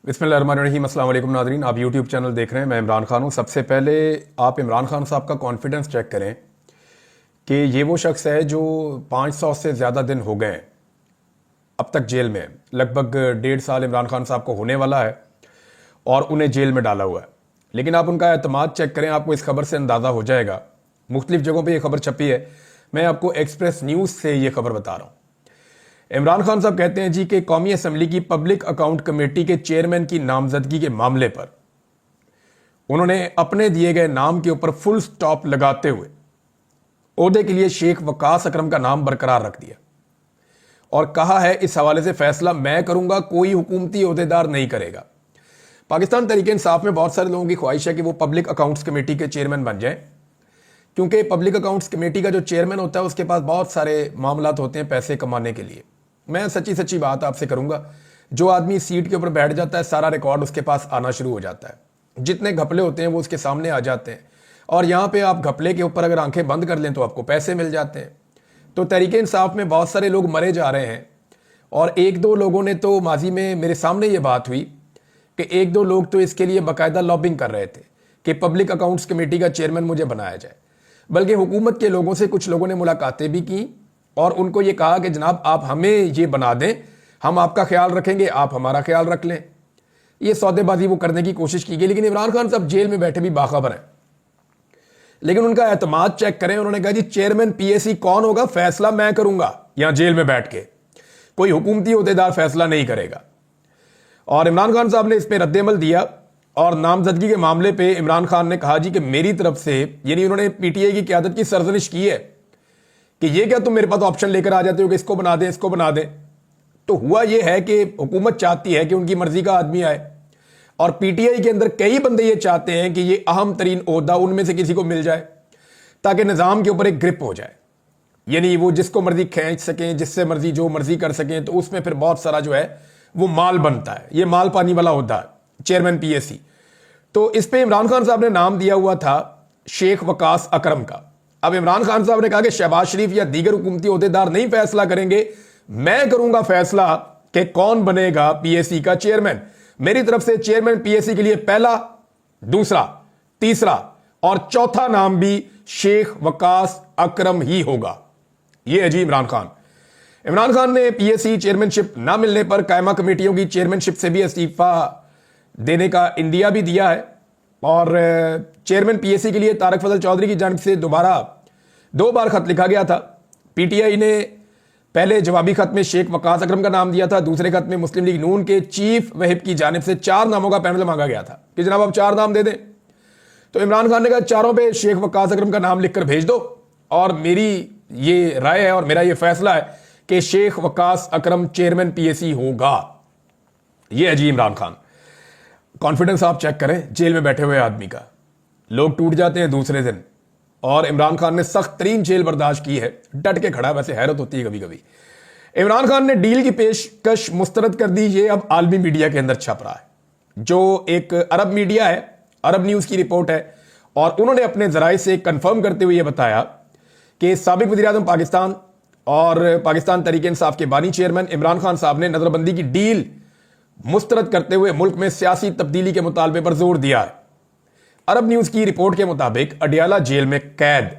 बिस्मिल्लाहिर्रहमानिर्रहीम। अस्सलाम वालेकुम नाज़रीन, आप यूट्यूब चैनल देख रहे हैं। मैं इमरान खान हूँ। सबसे पहले आप इमरान खान साहब का कॉन्फिडेंस चेक करें कि ये वो शख्स है जो 500 से ज़्यादा दिन हो गए अब तक जेल में। लगभग 1.5 साल इमरान खान साहब को होने वाला है और उन्हें जेल में डाला हुआ है। लेकिन आप उनका एतमाद चेक करें, आपको इस खबर से अंदाज़ा हो जाएगा। मुख्तलिफ जगहों पर यह खबर छपी है, मैं आपको एक्सप्रेस न्यूज़ से ये खबर बता रहा हूँ। इमरान खान साहब कहते हैं जी कि कौमी असम्बली की पब्लिक अकाउंट कमेटी के चेयरमैन की नामजदगी के मामले पर उन्होंने अपने दिए गए नाम के ऊपर फुल स्टॉप लगाते हुए ओहदे के लिए शेख वकास अकरम का नाम बरकरार रख दिया और कहा है इस हवाले से फैसला मैं करूंगा, कोई हुकूमती ओहदेदार नहीं करेगा। पाकिस्तान तहरीक इंसाफ में बहुत सारे लोगों की ख्वाहिश है कि वो पब्लिक अकाउंट्स कमेटी के चेयरमैन बन जाए, क्योंकि पब्लिक अकाउंट्स कमेटी का जो चेयरमैन होता है उसके पास बहुत सारे मामलात होते हैं पैसे कमाने के लिए। मैं सच्ची सच्ची बात आपसे करूंगा, जो आदमी सीट के ऊपर बैठ जाता है सारा रिकॉर्ड उसके पास आना शुरू हो जाता है। जितने घपले होते हैं वो उसके सामने आ जाते हैं और यहाँ पे आप घपले के ऊपर अगर आंखें बंद कर लें तो आपको पैसे मिल जाते हैं। तो तहरीक इंसाफ में बहुत सारे लोग मरे जा रहे हैं और एक दो लोगों ने तो माजी में मेरे सामने ये बात हुई कि एक दो लोग तो इसके लिए बाकायदा लॉबिंग कर रहे थे कि पब्लिक अकाउंट्स कमेटी का चेयरमैन मुझे बनाया जाए। बल्कि हुकूमत के लोगों से कुछ लोगों ने मुलाकातें भी की और उनको ये कहा कि जनाब आप हमें ये बना दें, हम आपका ख्याल रखेंगे, आप हमारा ख्याल रख लें। ये सौदेबाजी वो करने की कोशिश की गई। लेकिन इमरान खान साहब जेल में बैठे भी बाखबर हैं, लेकिन उनका एतमाद चेक करें। उन्होंने कहा जी चेयरमैन पीएसी कौन होगा, फैसला मैं करूंगा, यहां जेल में बैठ के कोई हुकूमती ओहदेदार फैसला नहीं करेगा। और इमरान खान साहब ने इस पर रद्देमल दिया और नामजदगी के मामले पे इमरान खान ने कहा जी कि मेरी तरफ से, यानी उन्होंने पीटीआई की क़यादत की सरजनिश की है कि ये क्या तुम मेरे पास ऑप्शन लेकर आ जाते हो कि इसको बना दें इसको बना दें। तो हुआ ये है कि हुकूमत चाहती है कि उनकी मर्जी का आदमी आए और पीटीआई के अंदर कई बंदे ये चाहते हैं कि ये अहम तरीन ओहदा उनमें से किसी को मिल जाए ताकि निज़ाम के ऊपर एक ग्रिप हो जाए, यानी वो जिसको मर्जी खींच सकें, जिससे मर्जी जो मर्जी कर सकें। तो उसमें फिर बहुत सारा जो है वो माल बनता है। ये माल पानी वाला ओहदा है चेयरमैन पीएसी। तो इस पर इमरान खान साहब ने नाम दिया हुआ था शेख वकास अकरम का। अब इमरान खान साहब ने कहा कि शहबाज शरीफ या दीगर हुकूमती ओहदेदार नहीं फैसला करेंगे, मैं करूंगा फैसला कि कौन बनेगा पीएसी का चेयरमैन। मेरी तरफ से चेयरमैन पीएसी के लिए पहला, दूसरा, तीसरा और चौथा नाम भी शेख वकास अकरम ही होगा। यह है जी इमरान खान। इमरान खान ने पीएसी चेयरमैनशिप ना मिलने पर कायमा कमेटियों की चेयरमैनशिप से भी इस्तीफा देने का इंडिया भी दिया है और चेयरमैन पीएसी के लिए तारक फजल चौधरी की जानिब से दोबारा 2 बार खत लिखा गया था। पीटीआई ने पहले जवाबी खत में शेख वकास अकरम का नाम दिया था, दूसरे खत में मुस्लिम लीग नून के चीफ वहिब की जानिब से 4 नामों का पैनल मांगा गया था कि जनाब आप 4 नाम दे दें। तो इमरान खान ने कहा चारों पे शेख वकास अकरम का नाम लिखकर भेज दो और मेरी ये राय है और मेरा ये फैसला है कि शेख वकास अकरम चेयरमैन पीएसी होगा। यह है जी इमरान खान। कॉन्फिडेंस आप चेक करें जेल में बैठे हुए आदमी का। लोग टूट जाते हैं दूसरे दिन और इमरान खान ने सख्त तरीन जेल बर्दाश्त की है, डट के खड़ा। वैसे हैरत होती है कभी कभी। इमरान खान ने डील की पेशकश मुस्तरद कर दी। ये अब आलमी मीडिया के अंदर छप रहा है, जो एक अरब मीडिया है, अरब न्यूज की रिपोर्ट है और उन्होंने अपने जराये से कंफर्म करते हुए यह बताया कि साबिक वज़ीर-ए-आज़म पाकिस्तान और पाकिस्तान तहरीक इंसाफ के बानी चेयरमैन इमरान खान साहब ने नजरबंदी की डील मुस्तरद करते हुए मुल्क में सियासी तब्दीली के मुतालबे पर जोर दिया है। अरब न्यूज की रिपोर्ट के मुताबिक अडियाला जेल में कैद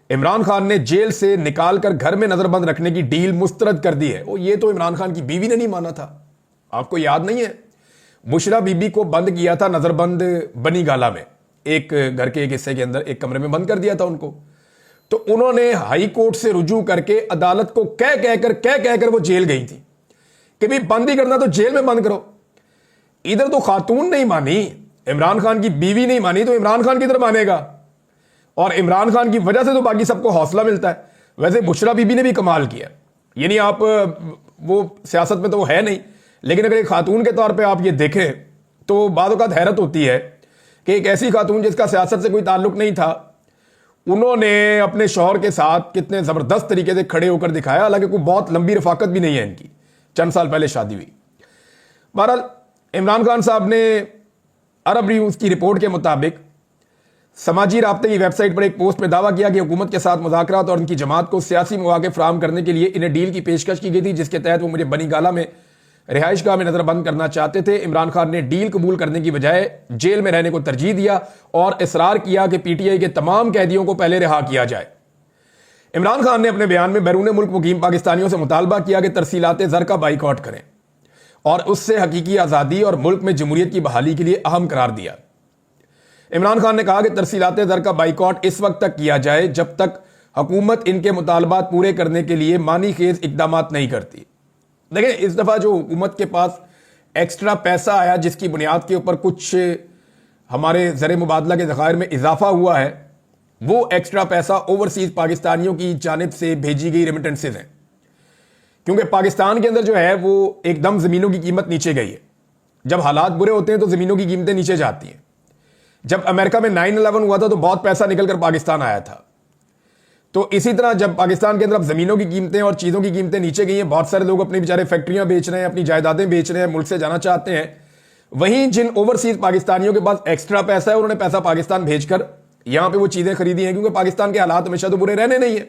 इमरान खान ने जेल से निकालकर घर में नजरबंद रखने की डील मुस्तरद कर दी है। और ये तो इमरान खान की बीवी ने नहीं माना था, आपको याद नहीं है? बुशरा बीबी को बंद किया था नजरबंद बनी गाला में, एक घर के एक हिस्से के अंदर एक कमरे में बंद कर दिया था उनको। तो उन्होंने हाई कोर्ट से रुजू करके अदालत को कह कहकर वो जेल गई थी कि भाई बंद ही करना तो जेल में बंद करो। इधर तो खातून नहीं मानी, इमरान खान की बीवी नहीं मानी, तो इमरान खान किधर मानेगा? और इमरान खान की वजह से तो बाकी सबको हौसला मिलता है। वैसे बुशरा बीबी ने भी कमाल किया, यानी आप वो सियासत में तो वो है नहीं, लेकिन अगर एक खातून के तौर पे आप ये देखें तो बाद औक़ात हैरत होती है कि एक ऐसी खातून जिसका सियासत से कोई ताल्लुक नहीं था, उन्होंने अपने शौहर के साथ कितने जबरदस्त तरीके से खड़े होकर दिखाया। हालांकि कोई बहुत लंबी रफाकत भी नहीं है इनकी, चंद साल पहले शादी हुई। बहरहाल इमरान खान साहब ने अरब न्यूज की रिपोर्ट के मुताबिक समाजी राब्ते की वेबसाइट पर एक पोस्ट में दावा किया कि हुकूमत के साथ मुज़ाकरात और उनकी जमात को सियासी मौक़े फराहम करने के लिए इन्हें डील की पेशकश की गई थी, जिसके तहत वो मुझे बनी गाला में रिहाइशगाह में नजरबंद करना चाहते थे। इमरान खान ने डील कबूल करने की बजाय जेल में रहने को तरजीह दिया और इसरार किया कि पीटीआई के तमाम कैदियों को पहले रिहा किया जाए। इमरान खान ने अपने बयान में बैरून मुल्क मुकीम पाकिस्तानियों से मुतालबा किया कि तरसीलात ज़र का बाइकआउट करें और उससे हकीकी आज़ादी और मुल्क में जमहूरियत की बहाली के लिए अहम करार दिया। इमरान खान ने कहा कि तरसीलात ज़र का बाइकआउट इस वक्त तक किया जाए जब तक हुकूमत इनके मुतालबात पूरे करने के लिए मानी खेज इकदाम नहीं करती। देखिए, इस दफ़ा जो हुकूमत के पास एक्स्ट्रा पैसा आया जिसकी बुनियाद के ऊपर कुछ हमारे ज़र मुबादला के ज़खायर में इजाफा हुआ है, वो एक्स्ट्रा पैसा ओवरसीज पाकिस्तानियों की जानिब से भेजी गई रेमिटेंसेज हैं। क्योंकि पाकिस्तान के अंदर जो है वो एकदम ज़मीनों की कीमत नीचे गई है। जब हालात बुरे होते हैं तो ज़मीनों की कीमतें नीचे जाती हैं। जब अमेरिका में 9/11 हुआ था तो बहुत पैसा निकल कर पाकिस्तान आया था। तो इसी तरह जब पाकिस्तान के अंदर अब ज़मीनों की कीमतें और चीज़ों की कीमतें नीचे गई हैं, बहुत सारे लोग अपनी बेचारे फैक्ट्रियां बेच रहे हैं, अपनी जायदादें बेच रहे हैं, मुल्क से जाना चाहते हैं। वहीं जिन ओवरसीज पाकिस्तानियों के पास एक्स्ट्रा पैसा है, उन्होंने पैसा पाकिस्तान भेजकर यहां पे वो चीज़ें खरीदी हैं, क्योंकि पाकिस्तान के हालात हमेशा तो बुरे रहने नहीं है।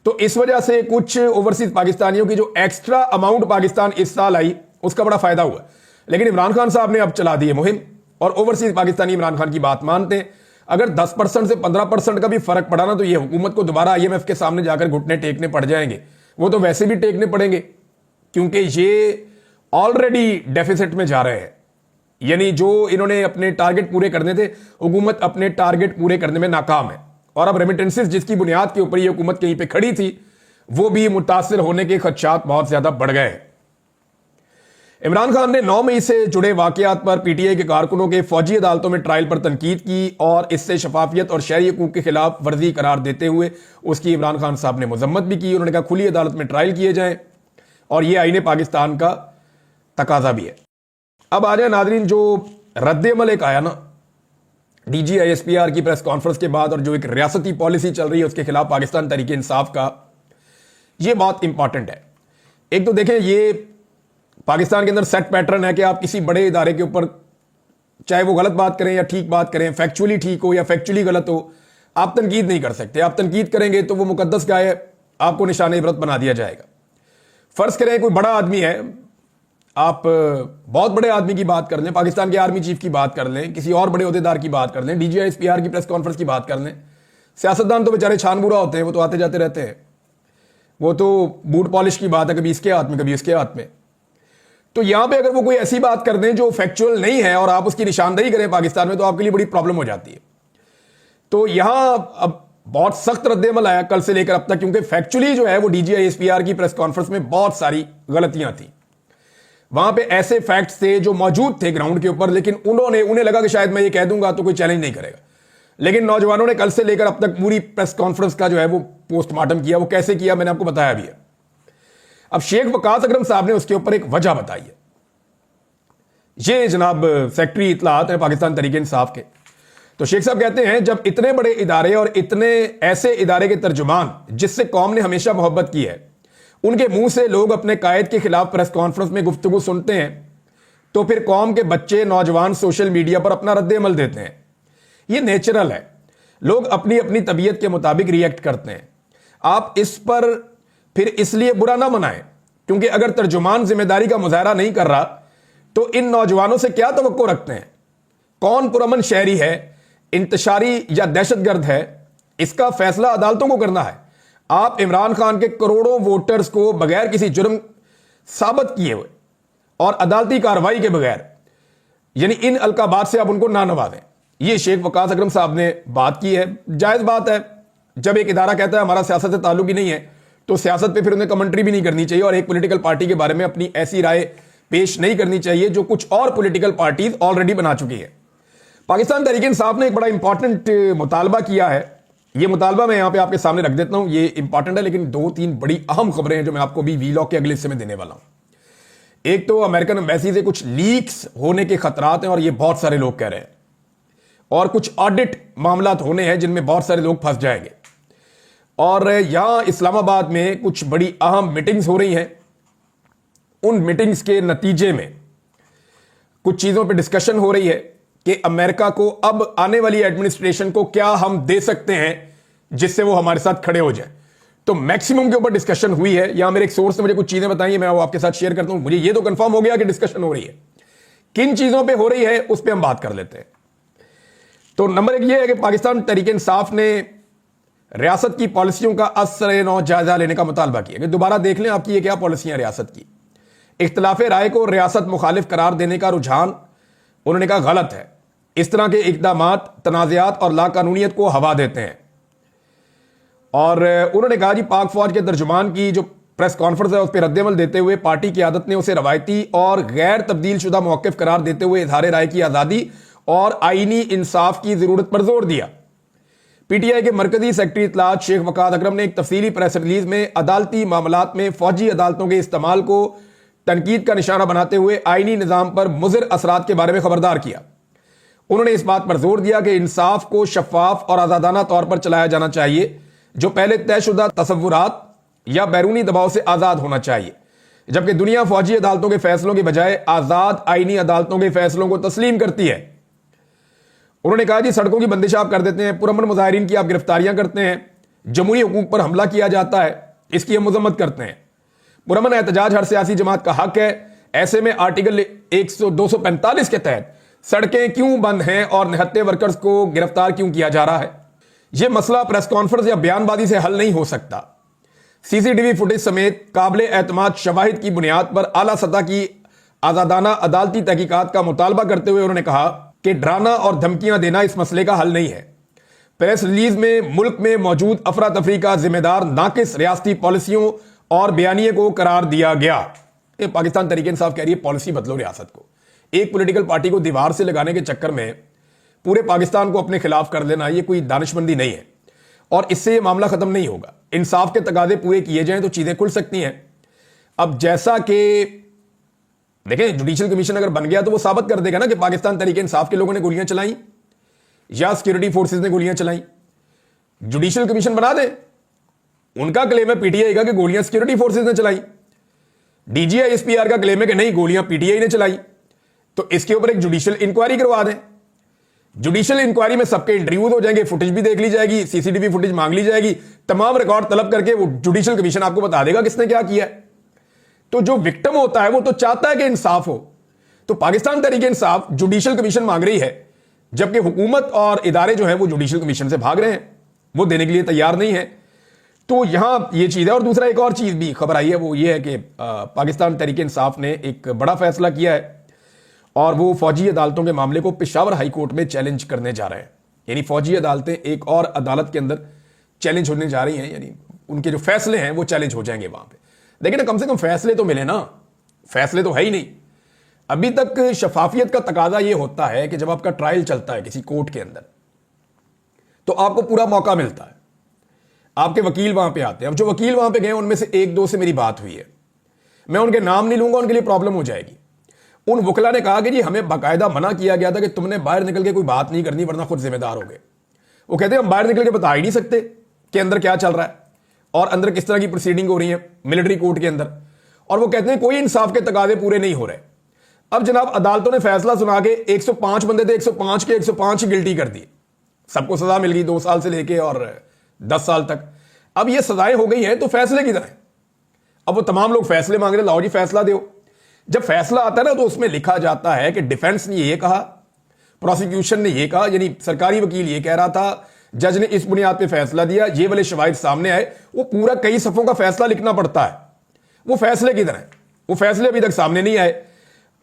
तो इस वजह से कुछ ओवरसीज पाकिस्तानियों की जो एक्स्ट्रा अमाउंट पाकिस्तान इस साल आई, उसका बड़ा फायदा हुआ। लेकिन इमरान खान साहब ने अब चला दी है मुहिम और ओवरसीज पाकिस्तानी इमरान खान की बात मानते हैं। अगर 10% से 15% का भी फर्क पड़ा ना, तो ये हुकूमत को दोबारा आईएमएफ के सामने जाकर घुटने टेकने पड़ जाएंगे। वो तो वैसे भी टेकने पड़ेंगे क्योंकि ये ऑलरेडी डेफिसिट में जा रहे हैं। यानी जो इन्होंने अपने टारगेट पूरे करने थे, हुकूमत अपने टारगेट पूरे करने में नाकाम है। और अब रेमिटेंसेस जिसकी बुनियाद के ऊपर ये हुकूमत कहीं पे खड़ी थी, वो भी मुतासिर होने के खदशात बहुत ज्यादा बढ़ गए हैं। इमरान खान ने 9 मई से जुड़े वाकयात पर पीटीआई के कारकुनों के फौजी अदालतों में ट्रायल पर तनकीद की और इससे शफाफियत और शहरी हकूक के खिलाफ वर्जी करार देते हुए उसकी इमरान खान साहब ने मजम्मत भी की। उन्होंने कहा खुली अदालत में ट्रायल किए जाएं और यह आईने पाकिस्तान का तकाजा भी है। अब आ जाए नाजरीन, जो रद्द-ए-अमल एक आया ना DGISPR की प्रेस कॉन्फ्रेंस के बाद, और जो एक रियासती पॉलिसी चल रही है उसके खिलाफ पाकिस्तान तहरीक इंसाफ का, यह बहुत इंपॉर्टेंट है। एक तो देखें, ये पाकिस्तान के अंदर सेट पैटर्न है कि आप किसी बड़े इदारे के ऊपर, चाहे वो गलत बात करें या ठीक बात करें, फैक्चुअली ठीक हो या फैक्चुअली गलत हो, आप तनकीद नहीं कर सकते। आप तनकीद करेंगे तो वो मुकद्दस गाय है, आपको निशाने इबरत बना दिया जाएगा। फर्ज करें कोई बड़ा आदमी है, आप बहुत बड़े आदमी की बात कर लें, पाकिस्तान के आर्मी चीफ की बात कर लें, किसी और बड़े ओहदेदार की बात कर लें, DGISPR की प्रेस कॉन्फ्रेंस की बात कर लें। सियासतदान तो बेचारे छानबूरा होते हैं, वो तो आते जाते रहते हैं। वो तो बूट पॉलिश की बात है, कभी इसके हाथ में कभी उसके हाथ में। तो यहां पे अगर वो कोई ऐसी बात कर दें जो फैक्चुअल नहीं है और आप उसकी निशानदेही करें पाकिस्तान में, तो आपके लिए बड़ी प्रॉब्लम हो जाती है। तो यहां अब बहुत सख्त रद्द-ए-अमल आया कल से लेकर अब तक, क्योंकि फैक्चुअली जो है वो DGISPR की प्रेस कॉन्फ्रेंस में बहुत सारी गलतियां थी। वहां पे ऐसे फैक्ट्स थे जो मौजूद थे ग्राउंड के ऊपर, लेकिन उन्हें लगा कि शायद मैं ये कह दूंगा तो कोई चैलेंज नहीं करेगा। लेकिन नौजवानों ने कल से लेकर अब तक पूरी प्रेस कॉन्फ्रेंस का जो है वो पोस्टमार्टम किया। वो कैसे किया मैंने आपको बताया भी है। अब शेख वकास अकरम साहब ने उसके ऊपर एक वजह बताई है। ये जनाब सेक्रेटरी इत्तलात है पाकिस्तान तहरीक इंसाफ के। तो शेख साहब कहते हैं, जब इतने बड़े इदारे और इतने ऐसे इदारे के तर्जुमान जिससे कौम ने हमेशा मोहब्बत की है, उनके मुंह से लोग अपने कायद के खिलाफ प्रेस कॉन्फ्रेंस में गुफ्तगू सुनते हैं, तो फिर कौम के बच्चे नौजवान सोशल मीडिया पर अपना रद्द-ए-अमल देते हैं। यह नेचुरल है, लोग अपनी अपनी तबीयत के मुताबिक रिएक्ट करते हैं। आप इस पर फिर इसलिए बुरा ना मनाएं, क्योंकि अगर तर्जुमान जिम्मेदारी का मुजाहरा नहीं कर रहा तो इन नौजवानों से क्या तवक्को रखते हैं? कौन पुरअमन शहरी है, इंतशारी या दहशतगर्द है, इसका फैसला अदालतों को करना है। आप इमरान खान के करोड़ों वोटर्स को बगैर किसी जुर्म साबित किए हुए और अदालती कार्रवाई के बगैर, यानी इन अलकाबात से आप उनको ना नवाजें। ये शेख वकास अकरम साहब ने बात की है, जायज बात है। जब एक इदारा कहता है हमारा सियासत से ताल्लुक ही नहीं है, तो सियासत पे फिर उन्हें कमेंट्री भी नहीं करनी चाहिए और एक पॉलिटिकल पार्टी के बारे में अपनी ऐसी राय पेश नहीं करनी चाहिए जो कुछ और पॉलिटिकल पार्टीज ऑलरेडी बना चुकी है। पाकिस्तान तहरीक इंसाफ ने एक बड़ा इंपॉर्टेंट मुतालबा किया है। यह मुतालबा मैं यहां पे आपके सामने रख देता हूं। ये इंपॉर्टेंट है, लेकिन 2-3 बड़ी अहम खबरें हैं जो मैं आपको भी वीलॉग के अगले हिस्से में देने वाला हूं। एक तो अमेरिकन एम्बेसी से कुछ लीक्स होने के खतरात हैं और ये बहुत सारे लोग कह रहे हैं, और कुछ ऑडिट मामला होने हैं जिनमें बहुत सारे लोग फंस जाएंगे। और यहां इस्लामाबाद में कुछ बड़ी अहम मीटिंग्स हो रही हैं। उन मीटिंग्स के नतीजे में कुछ चीजों पे डिस्कशन हो रही है कि अमेरिका को अब आने वाली एडमिनिस्ट्रेशन को क्या हम दे सकते हैं जिससे वो हमारे साथ खड़े हो जाए। तो मैक्सिमम के ऊपर डिस्कशन हुई है, या मेरे एक सोर्स ने मुझे कुछ चीजें बताई, मैं वो आपके साथ शेयर करता हूं। मुझे ये तो कंफर्म हो गया कि डिस्कशन हो रही है। किन चीजों पे हो रही है उस पर हम बात कर लेते हैं। तो नंबर एक ये है कि पाकिस्तान तहरीक इंसाफ ने रियासत की पॉलिसियों का असर नौ जायजा लेने का मुतालबा किया कि दोबारा देख लें आपकी ये क्या पॉलिसियां रियासत की। इख्तलाफ राय को रियासत मुखालिफ करार देने का रुझान उन्होंने कहा गलत है। इस तरह के इकदामात तनाज़ात और लाकानूनियत को हवा देते हैं। और उन्होंने कहा जी पाक फौज के तर्जुमान की जो प्रेस कॉन्फ्रेंस है उस पर रद्दमल देते हुए पार्टी की आदत ने उसे रवायती और गैर तब्दील शुदा मौक़िफ़ करार देते हुए इजहार राय की आज़ादी और आईनी इंसाफ की जरूरत पर जोर दिया। पीटीआई के मरकजी सेक्रेटरी इत्तलात शेख वकास अकरम ने एक तफसीली प्रेस रिलीज में अदालती मामलात में फौजी अदालतों के इस्तेमाल को तनकीद का निशाना बनाते हुए आईनी निज़ाम पर मुज़िर असरात के बारे में खबरदार किया। उन्होंने इस बात पर जोर दिया कि इंसाफ को शफाफ और आज़ादाना तौर पर चलाया जाना चाहिए, जो पहले तयशुदा तसव्वुरात या बैरूनी दबाव से आज़ाद होना चाहिए, जबकि दुनिया फौजी अदालतों के फैसलों के बजाय आज़ाद आईनी अदालतों के फैसलों को तस्लीम करती है। उन्होंने कहा जी सड़कों की बंदिश आप कर देते हैं, पुरअमन मुजाहिरीन की आप गिरफ्तारियां करते हैं, जमहूरी हुकूक पर हमला किया जाता है, इसकी हम मजम्मत करते हैं। पुरअमन एहतजाज हर सियासी जमात का हक है। ऐसे में आर्टिकल 245 के तहत सड़कें क्यों बंद हैं और निहत्ते वर्कर्स को गिरफ्तार क्यों किया जा रहा है? यह मसला प्रेस कॉन्फ्रेंस या बयानबाजी से हल नहीं हो सकता। सीसीटीवी फुटेज समेत काबिल एतमाद शवाहिद की बुनियाद पर आला सतह की आजादाना अदालती तहकीकात का मुतालबा करते हुए उन्होंने कहा कि डराना और धमकियां देना इस मसले का हल नहीं है। प्रेस रिलीज में मुल्क में मौजूद अफरा तफरी का जिम्मेदार नाकिस रियासती पॉलिसियों और बयानिए को करार दिया गया। पाकिस्तान तहरीक इंसाफ कह रही है पॉलिसी बदलो रियासत को। एक पॉलिटिकल पार्टी को दीवार से लगाने के चक्कर में पूरे पाकिस्तान को अपने खिलाफ कर लेना यह कोई दानिशमंदी नहीं है, और इससे यह मामला खत्म नहीं होगा। इंसाफ के तकाजे पूरे किए जाएं तो चीजें खुल सकती हैं। अब जैसा कि देखें, जुडिशल कमीशन अगर बन गया तो वो साबित कर देगा ना कि पाकिस्तान तहरीक इंसाफ के लोगों ने गोलियां चलाई या सिक्योरिटी फोर्सेस ने गोलियां चलाई। जुडिशल कमीशन बना दे, उनका क्लेम है पीटीआई का कि गोलियां सिक्योरिटी फोर्सेस ने चलाई। डीजीआई एसपीआर का क्लेम है कि नहीं गोलियां पीटीआई ने चलाई। तो इसके ऊपर एक जुडिशल इंक्वायरी करवा दें। जुडिशल इंक्वायरी में सबके इंटरव्यूज हो जाएंगे, फुटेज भी देख ली जाएगी, सीसीटीवी फुटेज मांग ली जाएगी, तमाम रिकॉर्ड तलब करके वो जुडिशल कमीशन आपको बता देगा किसने क्या किया है। तो जो विक्टिम होता है वो तो चाहता है कि इंसाफ हो। तो पाकिस्तान तहरीक इंसाफ जुडिशल कमीशन मांग रही है, जबकि हुकूमत और इदारे जो है वो जुडिशल कमीशन से भाग रहे हैं, वो देने के लिए तैयार नहीं है। तो यहां ये चीज है। और दूसरा एक और चीज भी खबर आई है, वो ये है कि पाकिस्तान तहरीक इंसाफ ने एक बड़ा फैसला किया है और वो फौजी अदालतों के मामले को पेशावर हाई कोर्ट में चैलेंज करने जा रहे हैं। यानी फौजी अदालतें एक और अदालत के अंदर चैलेंज होने जा रही हैं, यानी उनके जो फैसले हैं वो चैलेंज हो जाएंगे वहां पे। देखिए ना, कम से कम फैसले तो मिले ना, फैसले तो है ही नहीं अभी तक। शफाफियत का तकाजा ये होता है कि जब आपका ट्रायल चलता है किसी कोर्ट के अंदर तो आपको पूरा मौका मिलता है, आपके वकील वहां पे आते हैं। अब जो वकील वहां पे गए उनमें से एक दो से मेरी बात हुई है, मैं उनके नाम नहीं लूंगा, उनके लिए प्रॉब्लम हो जाएगी। उन वकला ने कहा कि जी हमें बाकायदा मना किया गया था कि तुमने बाहर निकल के कोई बात नहीं करनी वरना खुद जिम्मेदार हो गए। वो कहते हैं हम बाहर निकल के बता ही नहीं सकते कि अंदर क्या चल रहा है और अंदर किस तरह की प्रोसीडिंग हो रही है मिलिट्री कोर्ट के अंदर। और वो कहते हैं कोई इंसाफ के तकाजे पूरे नहीं हो रहे। अब जनाब अदालतों ने फैसला सुना के 105 बंदे थे, 105 के 105 ही गिल्टी कर दिए, सबको सजा मिल गई 2 साल से लेके और 10 साल तक। अब ये सजाएं हो गई हैं तो फैसले किधर हैं? अब वो तमाम लोग फैसले मांग रहे, लाओ जी फैसला दो। जब फैसला आता है ना तो उसमें लिखा जाता है कि डिफेंस ने ये कहा, प्रोसिक्यूशन ने ये कहा, यानी सरकारी वकील ये कह रहा था, जज ने इस बुनियाद पे फैसला दिया, ये वाले शवाहिद सामने आए। वो पूरा कई सफों का फैसला लिखना पड़ता है। वो फैसले किधर हैं? वो फैसले अभी तक सामने नहीं आए।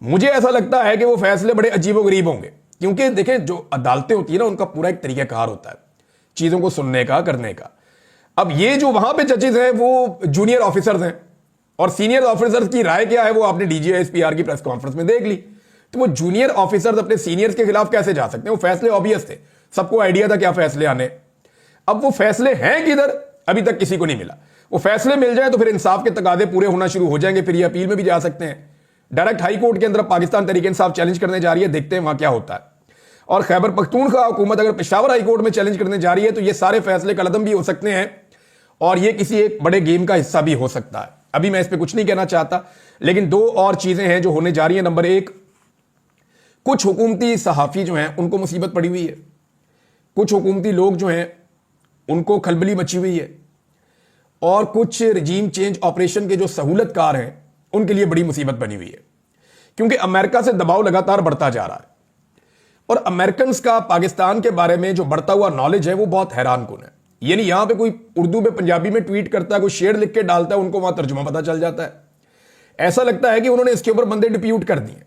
मुझे ऐसा लगता है कि वो फैसले बड़े अजीबोगरीब होंगे, क्योंकि देखें जो अदालतें होती है ना उनका पूरा एक तरीकाकार होता है चीजों को सुनने का, करने का। अब ये जो वहां पे जजेस हैं वो जूनियर ऑफिसर्स हैं और सीनियर ऑफिसर्स की राय क्या है वो आपने डीजीआई एसपीआर की प्रेस कॉन्फ्रेंस में देख ली। तो वो जूनियर ऑफिसर्स अपने सीनियर्स के खिलाफ कैसे जा सकते हैं? वो फैसले ऑब्वियस थे, सबको आइडिया था क्या फैसले आने। अब वो फैसले हैं किधर? अभी तक किसी को नहीं मिला। वो फैसले मिल जाए तो फिर इंसाफ के तकाजे पूरे होना शुरू हो जाएंगे, फिर ये अपील में भी जा सकते हैं। डायरेक्ट हाई कोर्ट के अंदर पाकिस्तान तहरीक इंसाफ चैलेंज करने जा रही है, देखते हैं वहां क्या होता है। और खैबर पख्तूनख्वा हुकूमत अगर पेशावर हाई कोर्ट में चैलेंज करने जा रही है तो ये सारे फैसले कलदम भी हो सकते हैं और ये किसी एक बड़े गेम का हिस्सा भी हो सकता है। अभी मैं इस पर कुछ नहीं कहना चाहता, लेकिन 2 और चीजें हैं जो होने जा रही हैं। नंबर 1, कुछ हुकूमती सहाफी जो हैं उनको मुसीबत पड़ी हुई है, कुछ हुकूमती लोग जो हैं उनको खलबली मची हुई है और कुछ रिजीम चेंज ऑपरेशन के जो सहूलतकार हैं उनके लिए बड़ी मुसीबत बनी हुई है, क्योंकि अमेरिका से दबाव लगातार बढ़ता जा रहा है और अमेरिकन का पाकिस्तान के बारे में जो बढ़ता हुआ नॉलेज है वो बहुत हैरान कुन है। यानी यहां पे कोई उर्दू में पंजाबी में ट्वीट करता है, कोई शेर लिख के डालता है, उनको वहां तर्जुमा पता चल जाता है। ऐसा लगता है कि उन्होंने इसके ऊपर बंदे डिप्यूट कर दिए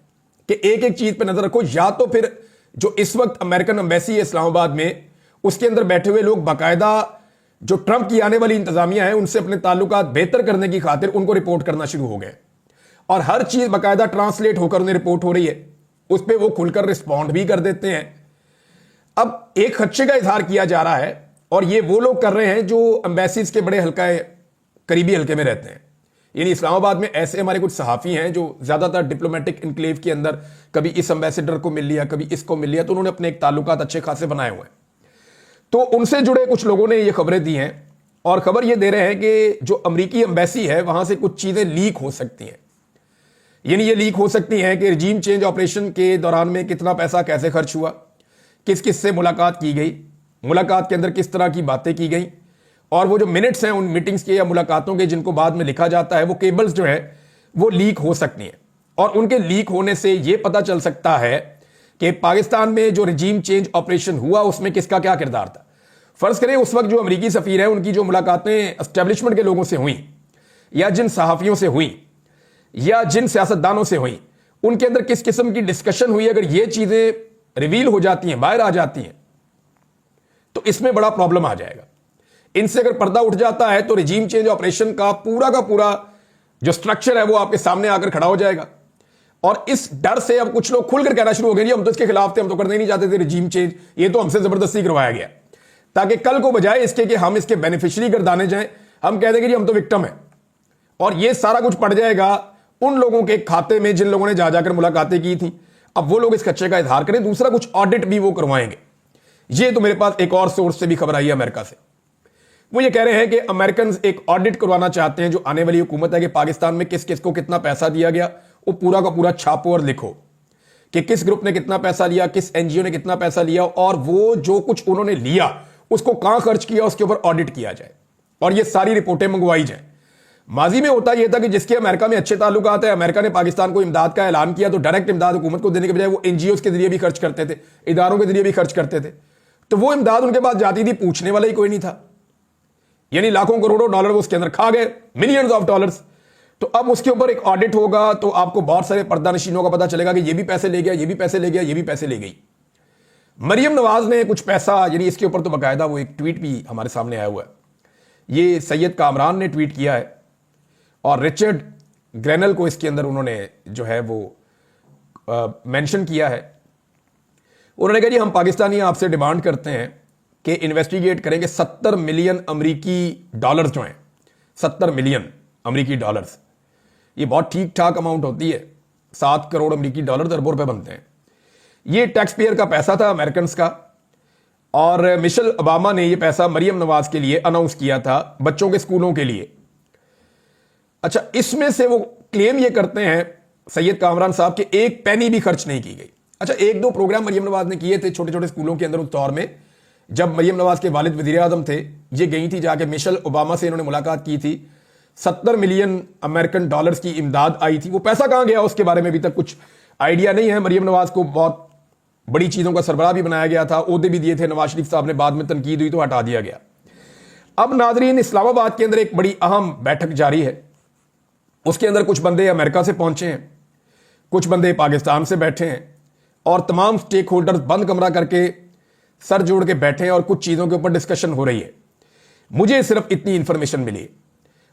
कि एक एक चीज पे नजर रखो, या तो फिर जो इस वक्त अमेरिकन एम्बेसी है इस्लामाबाद में उसके अंदर बैठे हुए लोग बाकायदा जो ट्रंप की आने वाली इंतजामिया है उनसे अपने ताल्लुकात बेहतर करने की खातिर उनको रिपोर्ट करना शुरू हो गए और हर चीज बाकायदा ट्रांसलेट होकर उन्हें रिपोर्ट हो रही है, उस पर वो खुलकर रिस्पॉन्ड भी कर देते हैं। अब एक खदशे का इजहार किया जा रहा है और ये वो लोग कर रहे हैं जो एम्बेसीज के बड़े हल्का करीबी हल्के में रहते हैं। यानी इस्लामाबाद में ऐसे हमारे कुछ सहाफी हैं जो ज्यादातर डिप्लोमेटिक इनक्लेव के अंदर कभी इस एम्बेसडर को मिल लिया, कभी इसको मिल लिया, तो उन्होंने अपने एक ताल्लुकात अच्छे खासे बनाए हुए हैं। तो उनसे जुड़े कुछ लोगों ने ये खबरें दी हैं और खबर ये दे रहे हैं कि जो अमेरिकी एम्बेसी है वहां से कुछ चीजें लीक हो सकती हैं। यानी ये लीक हो सकती हैं कि रिजीम चेंज ऑपरेशन के दौरान में कितना पैसा कैसे खर्च हुआ, किस किस से मुलाकात की गई, मुलाकात के अंदर किस तरह की बातें की गई, और वो जो मिनट्स हैं उन मीटिंग्स के या मुलाकातों के जिनको बाद में लिखा जाता है वो केबल्स जो है वो लीक हो सकती हैं। और उनके लीक होने से ये पता चल सकता है कि पाकिस्तान में जो रिजीम चेंज ऑपरेशन हुआ उसमें किसका क्या किरदार था। फर्ज करें उस वक्त जो अमेरिकी सफीर है उनकी जो मुलाकातें एस्टेब्लिशमेंट के लोगों से हुई या जिन सहाफियों से हुई या जिन सियासतदानों से हुई उनके अंदर किस किस्म की डिस्कशन हुई, अगर ये चीजें रिवील हो जाती हैं, बाहर आ जाती हैं, तो इसमें बड़ा प्रॉब्लम आ जाएगा। इनसे अगर पर्दा उठ जाता है तो रिजीम चेंज ऑपरेशन का पूरा जो स्ट्रक्चर है वो आपके सामने आकर खड़ा हो जाएगा। और इस डर से अब कुछ लोग खुलकर कहना शुरू हो गए, हम तो इसके खिलाफ थे, हम तो करने नहीं चाहते थे रिजीम चेंज, ये तो हमसे जबरदस्ती करवाया गया, ताकि कल को बजाय इसके कि हम इसके बेनिफिशियरी गर्दाने जाएं, हम कह देंगे हम तो विक्टिम है। और ये सारा कुछ पड़ जाएगा उन लोगों के खाते में जिन लोगों ने जा जाकर मुलाकातें की थी। अब वो लोग इस खदशे का इजहार करें, दूसरा कुछ ऑडिट भी वो करवाएंगे। ये तो मेरे पास एक और सोर्स से भी खबर आई है अमेरिका से, वो ये कह रहे हैं कि अमेरिकन एक ऑडिट करवाना चाहते हैं जो आने वाली हुकूमत है कि पाकिस्तान में किस किस को कितना पैसा दिया गया, वो पूरा का पूरा छापो और लिखो कि किस ग्रुप ने कितना पैसा लिया, किस एनजीओ ने कितना पैसा लिया, और वो जो कुछ उन्होंने लिया उसको कहां खर्च किया उसके ऊपर ऑडिट किया जाए और ये सारी रिपोर्टें मंगवाई जाए। माजी में होता यह था कि जिसके अमेरिका में अच्छे ताल्लुकात है, अमेरिका ने पाकिस्तान को इमदाद का ऐलान किया तो डायरेक्ट इमदाद हुकूमत को देने के बजाय वो एनजीओ के जरिए भी खर्च करते थे, इदारों के जरिए भी खर्च करते थे, तो वो इमदाद उनके पास जाती थी, पूछने वाला ही कोई नहीं था। यानी लाखों करोड़ों डॉलर वो उसके अंदर खा गए, मिलियंस ऑफ डॉलर्स। तो अब उसके ऊपर एक ऑडिट होगा तो आपको बहुत सारे पर्दानशीनों का पता चलेगा कि ये भी पैसे ले गया, ये भी पैसे ले गया, ये भी पैसे ले गई। मरियम नवाज ने कुछ पैसा, यानी इसके ऊपर तो बाकायदा वो एक ट्वीट भी हमारे सामने आया हुआ है, ये सैयद कामरान ने ट्वीट किया है और रिचर्ड ग्रेनल को इसके अंदर उन्होंने जो है वो मेंशन किया है। उन्होंने कहा जी हम पाकिस्तानी आपसे डिमांड करते हैं कि इन्वेस्टिगेट करेंगे 70 मिलियन अमेरिकी डॉलर्स जो हैं, 70 मिलियन अमेरिकी डॉलर्स, ये बहुत ठीक ठाक अमाउंट होती है, 7 करोड़ अमेरिकी डॉलर अरबों रुपए बनते हैं। ये टैक्स पेयर का पैसा था अमेरिकन का, और मिशेल ओबामा ने ये पैसा मरियम नवाज के लिए अनाउंस किया था बच्चों के स्कूलों के लिए। अच्छा, इसमें से वो क्लेम ये करते हैं सैयद कामरान साहब कि एक पैनी भी खर्च नहीं की गई। अच्छा, एक दो प्रोग्राम मरियम नवाज ने किए थे छोटे छोटे स्कूलों के अंदर उस दौर में जब मरियम नवाज के वालिद वजीर आजम थे, ये गई थी जाके मिशेल ओबामा से इन्होंने मुलाकात की थी, 70 मिलियन अमेरिकन डॉलर्स की इमदाद आई थी। वो पैसा कहां गया उसके बारे में अभी तक कुछ आइडिया नहीं है। मरियम नवाज को बहुत बड़ी चीजों का सरबराह भी बनाया गया था, ओहदे भी दिए थे, नवाज शरीफ साहब ने बाद में तनकीद हुई तो हटा दिया गया। अब नाजरीन, इस्लामाबाद के अंदर एक बड़ी अहम बैठक जारी है, उसके अंदर कुछ बंदे अमेरिका से पहुंचे हैं, कुछ बंदे पाकिस्तान से बैठे हैं, और तमाम स्टेक होल्डर्स बंद कमरा करके सर जोड़ के बैठे हैं और कुछ चीजों के ऊपर डिस्कशन हो रही है। मुझे सिर्फ इतनी इंफॉर्मेशन मिली,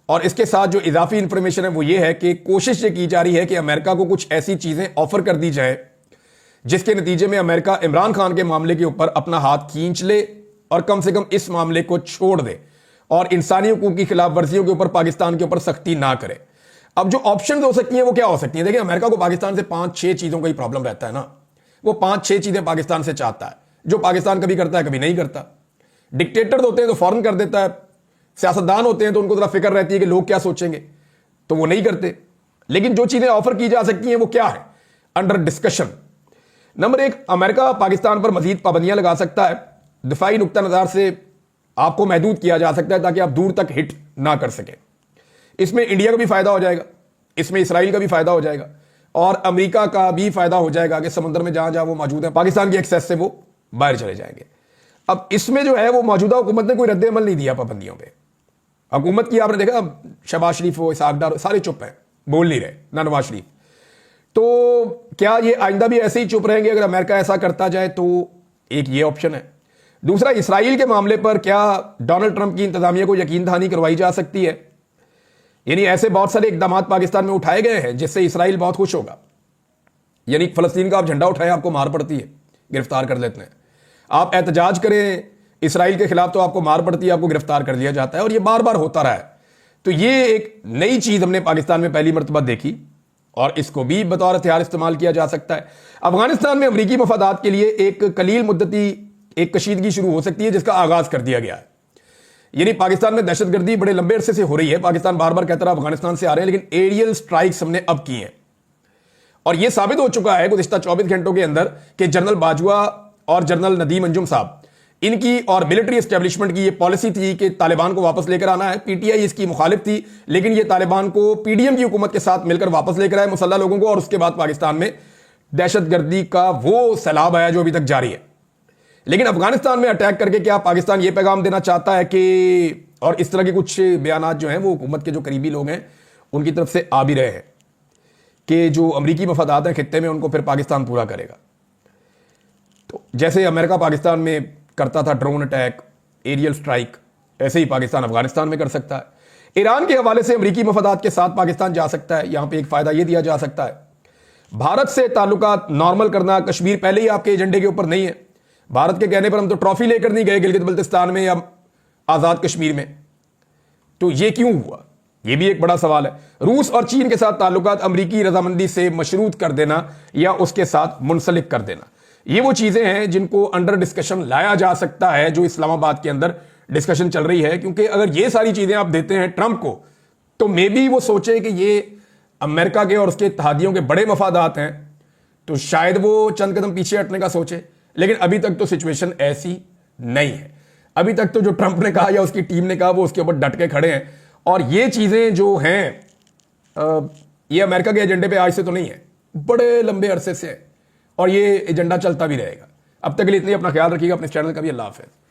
और इसके साथ जो इजाफी इंफॉर्मेशन है वो ये है कि कोशिश ये की जा रही है कि अमेरिका को कुछ ऐसी चीजें ऑफर कर दी जाए जिसके नतीजे में अमेरिका इमरान खान के मामले के ऊपर अपना हाथ खींच ले और कम से कम इस मामले को छोड़ दे और इंसानी हुकूक की खिलाफ वर्जियों के ऊपर पाकिस्तान के ऊपर सख्ती ना करे। अब जो ऑप्शन हो सकती है वो क्या हो सकती है? देखिए, अमेरिका को पाकिस्तान से 5-6 चीजों का ही प्रॉब्लम रहता है ना, वो 5-6 चीजें पाकिस्तान से चाहता है जो पाकिस्तान कभी करता है कभी नहीं करता। डिक्टेटर होते हैं तो फौरन कर देता है, सियासतदान होते हैं तो उनको जरा फिक्र रहती है कि लोग क्या सोचेंगे, तो वो नहीं करते। लेकिन जो चीजें ऑफर की जा सकती हैं वो क्या है? Under discussion. Number 1, America Pakistan पर मजीद पाबंदियां लगा सकता है। दिफाई नुक्ता नज़र से आपको महदूद किया जा सकता है ताकि आप दूर तक हिट ना कर सके। इसमें इंडिया का भी फायदा हो जाएगा, इसमें इसराइल का भी फायदा हो जाएगा और अमेरिका का भी फायदा हो जाएगा कि समुद्र में जहां जहां वो मौजूद है पाकिस्तान की एक्सेस से वो बाहर चले जाएंगे। अब इसमें जो है वो मौजूदा हुकूमत ने कोई रद्द अमल नहीं दिया पाबंदियों पर। हुकूमत की आपने देखा, शहबाज शरीफ हो, इसहाक डार, सारे चुप हैं, बोल नहीं रहे, ना नवाज शरीफ। तो क्या ये आइंदा भी ऐसे ही चुप रहेंगे अगर अमेरिका ऐसा करता जाए? तो एक ये ऑप्शन है। दूसरा, इसराइल के मामले पर क्या डोनाल्ड ट्रंप की इंतजामिया को यकीन दहानी करवाई जा सकती है? यानी ऐसे बहुत सारे इकदाम पाकिस्तान में उठाए गए हैं जिससे इसराइल बहुत खुश होगा। यानी फलस्तीन का आप झंडा उठाए, आपको मार पड़ती है, गिरफ्तार कर लेते हैं। आप एहतजाज करें इसराइल के खिलाफ तो आपको मार पड़ती है, आपको गिरफ्तार कर लिया जाता है, और ये बार बार होता रहा है। तो ये एक नई चीज हमने पाकिस्तान में पहली मरतबा देखी और इसको भी बतौर हथियार इस्तेमाल किया जा सकता है। अफगानिस्तान में अमरीकी मफादात के लिए एक कलील मुद्दती एक कशीदगी शुरू हो सकती है जिसका आगाज कर दिया गया है। यानी पाकिस्तान में दहशतगर्दी बड़े लंबे अरसे से हो रही है। पाकिस्तान बार बार कहता रहा अफगानिस्तान से आ रहे हैं, लेकिन एरियल स्ट्राइक्स हमने अब की हैं और यह साबित हो चुका है गुज़िश्ता 24 घंटों के अंदर कि जनरल बाजवा और जनरल नदीम अंजुम साहब, इनकी और मिलिट्री एस्टेब्लिशमेंट की यह पॉलिसी थी कि तालिबान को वापस लेकर आना है। पीटीआई इसकी मुखालिफ थी, लेकिन यह तालिबान को पीडीएम की हुकूमत के साथ मिलकर वापस लेकर आए मुसल्लह लोगों को, और उसके बाद पाकिस्तान में दहशतगर्दी का वो सैलाब आया जो अभी तक जारी है। लेकिन अफगानिस्तान में अटैक करके क्या पाकिस्तान ये पैगाम देना चाहता है कि, और इस तरह के कुछ बयान जो हैं वो हुकूमत के जो करीबी लोग हैं उनकी तरफ से आ भी रहे हैं कि जो अमरीकी मफादात हैं खित्ते में उनको फिर पाकिस्तान पूरा करेगा। तो जैसे अमेरिका पाकिस्तान में करता था ड्रोन अटैक, एरियल स्ट्राइक, ऐसे ही पाकिस्तान अफगानिस्तान में कर सकता है। ईरान के हवाले से अमरीकी मफादात के साथ पाकिस्तान जा सकता है। यहां पे एक फायदा यह दिया जा सकता है, भारत से ताल्लुकात नॉर्मल करना। कश्मीर पहले ही आपके एजेंडे के ऊपर नहीं है। भारत के कहने पर हम तो ट्रॉफी लेकर नहीं गए गिलगित बल्तिस्तान में या आजाद कश्मीर में, तो ये क्यों हुआ? ये भी एक बड़ा सवाल है। रूस और चीन के साथ ताल्लुकात अमरीकी रजामंदी से मशरूत कर देना या उसके साथ मुंसलिक कर देना, ये वो चीजें हैं जिनको अंडर डिस्कशन लाया जा सकता है, जो इस्लामाबाद के अंदर डिस्कशन चल रही है। क्योंकि अगर ये सारी चीजें आप देते हैं ट्रंप को, तो मे बी वो सोचे कि ये अमेरिका के और उसके इत्तेहादियों के बड़े मफादात हैं, तो शायद वो चंद कदम पीछे हटने का सोचे। लेकिन अभी तक तो सिचुएशन ऐसी नहीं है। अभी तक तो जो ट्रंप ने कहा या उसकी टीम ने कहा वो उसके ऊपर डट के खड़े हैं, और ये चीजें जो हैं ये अमेरिका के एजेंडे पे आज से तो नहीं है, बड़े लंबे अरसे से है, और ये एजेंडा चलता भी रहेगा। अब तक के लिए इतनी, अपना ख्याल रखिएगा, अपने चैनल का भी। अल्लाह हाफ़िज़।